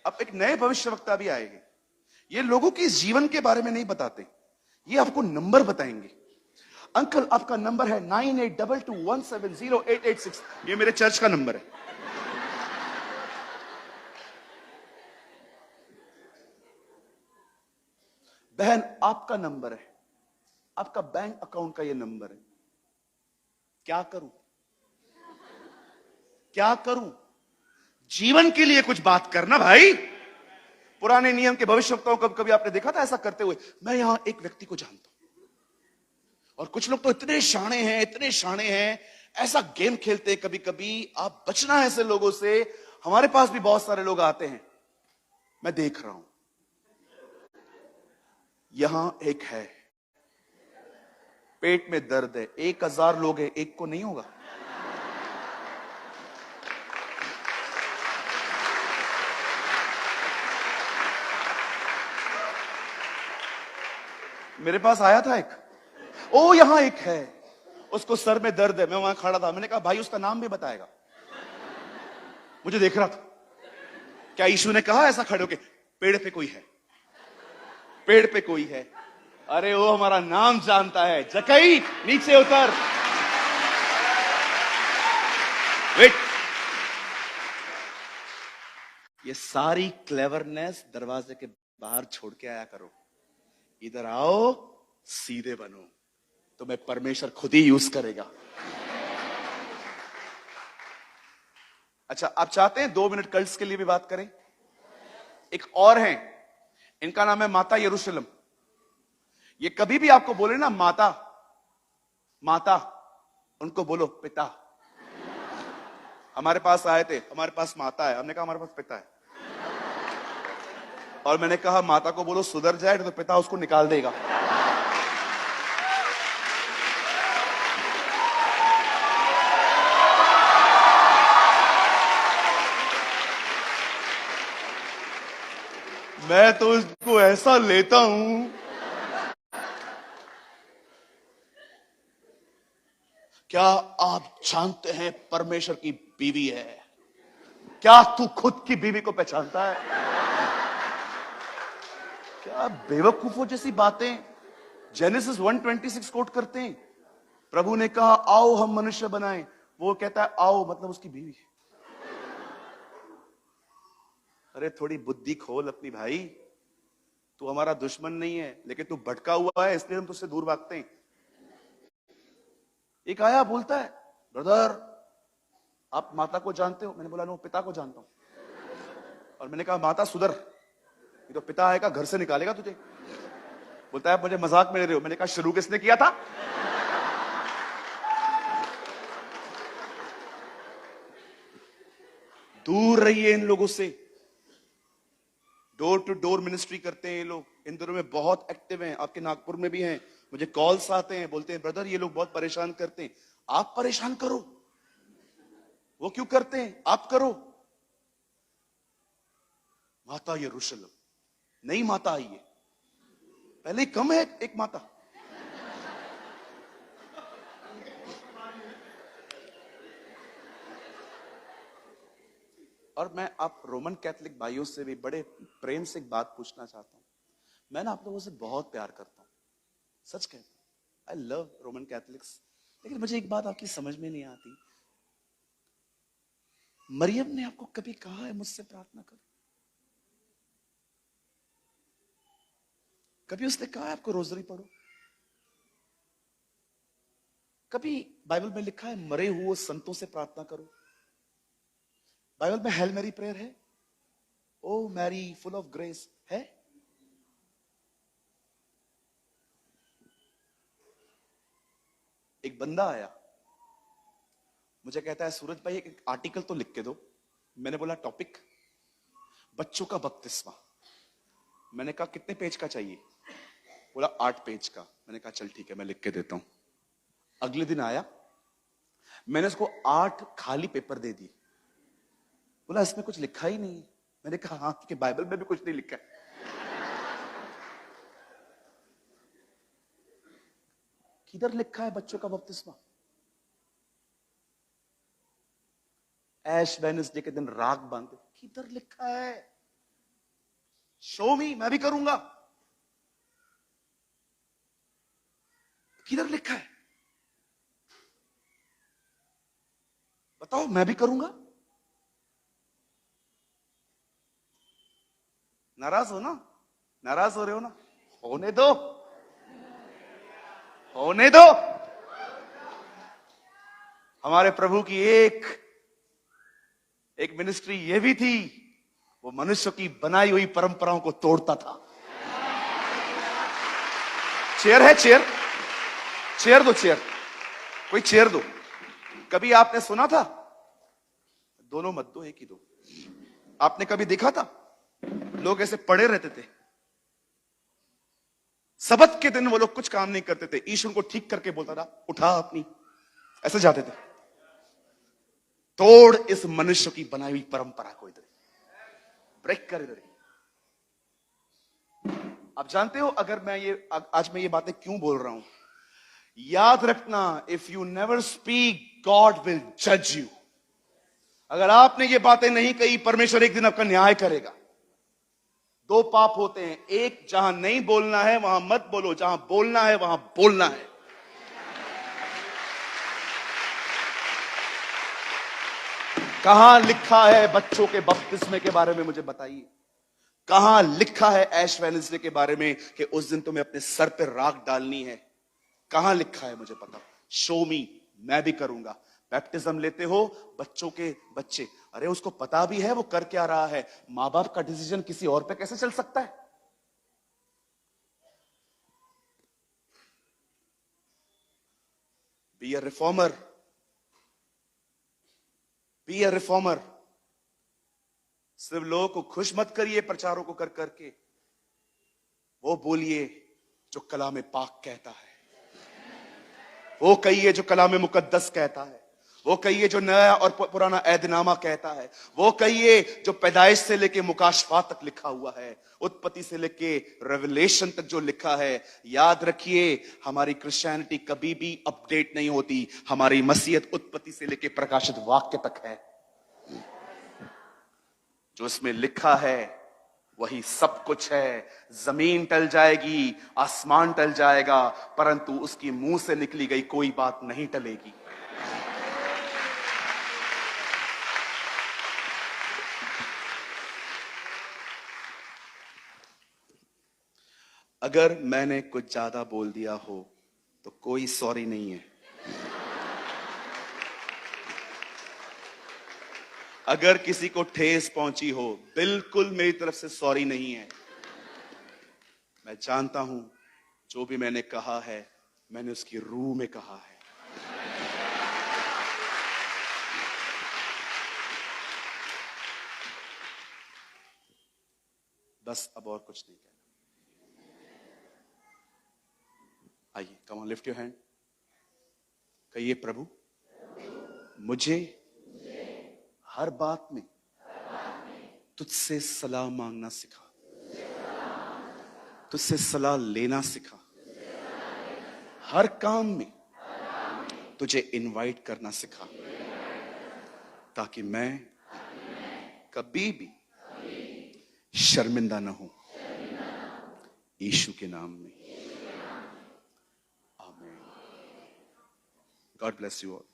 अब एक नए भविष्यवक्ता भी आएंगे। ये लोगों के जीवन के बारे में नहीं बताते, ये आपको नंबर बताएंगे। अंकल आपका नंबर है 9822170886, ये मेरे चर्च का नंबर है। बहन आपका नंबर है, आपका बैंक अकाउंट का ये नंबर है। क्या करूं, क्या करूं? जीवन के लिए कुछ बात करना भाई। पुराने नियम के भविष्यवक्ताओं को कभी आपने देखा था ऐसा करते हुए? मैं यहां एक व्यक्ति को जानता हूं, और कुछ लोग तो इतने शाणे हैं, इतने शाणे हैं, ऐसा गेम खेलते हैं कभी कभी। आप बचना है ऐसे लोगों से। हमारे पास भी बहुत सारे लोग आते हैं, मैं देख रहा हूं। यहां एक है, पेट में दर्द है, 1000 लोग हैं, एक को नहीं होगा। मेरे पास आया था एक, ओ यहां एक है, उसको सर में दर्द है। मैं वहां खड़ा था, मैंने कहा भाई उसका नाम भी बताएगा? मुझे देख रहा था। क्या यीशु ने कहा ऐसा खड़े होके, पेड़ पे कोई है, पेड़ पे कोई है? अरे वो हमारा नाम जानता है। जकई नीचे उतर, वेट। ये सारी क्लेवरनेस दरवाजे के बाहर छोड़ के आया करो। इधर आओ, सीधे बनो, तुम्हें परमेश्वर खुद ही यूज करेगा। अच्छा, आप चाहते हैं 2 मिनट कल्ट्स के लिए भी बात करें? एक और हैं, इनका नाम है माता यरूशलेम। ये कभी भी आपको बोले ना माता माता, उनको बोलो पिता। हमारे पास आए थे, हमारे पास माता है, हमने कहा हमारे पास पिता है। और मैंने कहा माता को बोलो सुधर जाए, तो पिता उसको निकाल देगा। मैं तो इसको ऐसा लेता हूं। क्या आप जानते हैं परमेश्वर की बीवी है? क्या तू खुद की बीवी को पहचानता है? क्या बेवकूफों जैसी बातें जेनेसिस 1:26 कोट करते हैं। प्रभु ने कहा आओ हम मनुष्य बनाएं, वो कहता है आओ मतलब उसकी बीवी। अरे थोड़ी बुद्धि खोल अपनी भाई। तू हमारा दुश्मन नहीं है, लेकिन तू भटका हुआ है, इसलिए हम तुझसे दूर भागते हैं। एक आया बोलता है ब्रदर आप माता को जानते हो? मैंने बोला नो, पिता को जानता हूं। और मैंने कहा माता सुधर, ये तो पिता आएगा घर से निकालेगा तुझे। बोलता है मुझे मजाक में ले रहे हो? मैंने कहा शुरू किसने किया था? दूर रहिए इन लोगों से। डोर टू डोर मिनिस्ट्री करते हैं ये लोग, इन दिनों में बहुत एक्टिव हैं। आपके नागपुर में भी हैं, मुझे कॉल्स आते हैं, बोलते हैं ब्रदर ये लोग बहुत परेशान करते हैं। आप परेशान करो, वो क्यों करते हैं? आप करो। माता यरूशलेम, नई माता आई है, पहले ही कम है एक माता। और मैं आप रोमन कैथोलिक भाइयों से भी बड़े प्रेम से एक बात पूछना चाहता हूं। मैं ना आप लोगों से बहुत प्यार करता हूं, सच कहता हूं। I love Roman Catholics. लेकिन मुझे एक बात आपकी समझ में नहीं आती। मरियम ने आपको कभी कहा है मुझसे प्रार्थना करो? कभी उसने कहा है आपको रोजरी पढ़ो? कभी बाइबल में लिखा है मरे हुए संतों से प्रार्थना करो? बाइबल में हेल मैरी प्रेयर है, ओ मैरी फुल ऑफ ग्रेस है? एक बंदा आया, मुझे कहता है सूरज भाई एक आर्टिकल तो लिख के दो। मैंने बोला टॉपिक बच्चों का बपतिस्मा। मैंने कहा कितने पेज का चाहिए? बोला 8 पेज का। मैंने कहा चल ठीक है मैं लिख के देता हूं। अगले दिन आया, मैंने उसको 8 खाली पेपर दे दिए। बोला इसमें कुछ लिखा ही नहीं। मैंने कहा हाँ कि बाइबल में भी कुछ नहीं लिखा है। किधर लिखा है बच्चों का बपतिस्मा? ऐश वेडनेसडे के दिन राग बांधे, किधर लिखा है? शो मी, मैं भी करूंगा। किधर लिखा है? बताओ, मैं भी करूंगा। नाराज हो ना? नाराज हो रहे हो ना? होने दो, होने दो। हमारे प्रभु की एक मिनिस्ट्री ये भी थी, वो मनुष्य की बनाई हुई परंपराओं को तोड़ता था। चेयर है, चेयर, चेयर दो, चेयर, कोई चेयर दो। कभी आपने सुना था? दोनों मत दो, एक ही दो। आपने कभी देखा था लोग ऐसे पड़े रहते थे? सबत के दिन वो लोग कुछ काम नहीं करते थे, ईश्वर को ठीक करके बोलता था, उठा अपनी, ऐसे जाते थे। तोड़ इस मनुष्य की बनाई हुई परंपरा को, इधर ब्रेक कर इधर। आप जानते हो, अगर आज मैं ये बातें क्यों बोल रहा हूं? याद रखना, if you never speak, God will जज यू। अगर आपने ये बातें नहीं कही, परमेश्वर एक दिन आपका न्याय करेगा। दो पाप होते हैं, एक जहां नहीं बोलना है वहां मत बोलो, जहां बोलना है वहां बोलना है। कहां लिखा है बच्चों के बपतिस्मे के बारे में, मुझे बताइए। कहां लिखा है ऐश वेडनेसडे के बारे में कि उस दिन तुम्हें अपने सर पे राख डालनी है? कहां लिखा है मुझे पता। शो मी, मैं भी करूंगा। बैप्टिज्म लेते हो बच्चों के बच्चे, अरे उसको पता भी है वो कर क्या रहा है। मां बाप का डिसीजन किसी और पे कैसे चल सकता है? Be a reformer, be a reformer. सिर्फ लोगों को खुश मत करिए प्रचारों को कर करके, वो बोलिए जो कलाम पाक कहता है, वो कहिए जो कलाम मुकद्दस कहता है, वो कहिए जो नया और पुराना ऐदनामा कहता है, वो कहिए जो पैदाइश से लेके मुकाशफा तक लिखा हुआ है, उत्पत्ति से लेके रेवलेशन तक जो लिखा है। याद रखिए, हमारी क्रिश्चियनिटी कभी भी अपडेट नहीं होती। हमारी मसीहत उत्पत्ति से लेके प्रकाशित वाक्य तक है। जो इसमें लिखा है वही सब कुछ है। जमीन टल जाएगी, आसमान टल जाएगा, परंतु उसकी मुंह से निकली गई कोई बात नहीं टलेगी। अगर मैंने कुछ ज्यादा बोल दिया हो तो कोई सॉरी नहीं है। अगर किसी को ठेस पहुंची हो, बिल्कुल मेरी तरफ से सॉरी नहीं है। मैं जानता हूं जो भी मैंने कहा है, मैंने उसकी रूह में कहा है। बस अब और कुछ नहीं कहना। आइए, come on, lift your hand. कहिए, प्रभु मुझे हर बात में तुझसे सलाह मांगना सिखा, तुझसे सलाह लेना सिखा, हर काम में तुझे इनवाइट करना सिखा, ताकि मैं कभी भी शर्मिंदा न हूं। यीशु के नाम में, आमीन। God bless you all.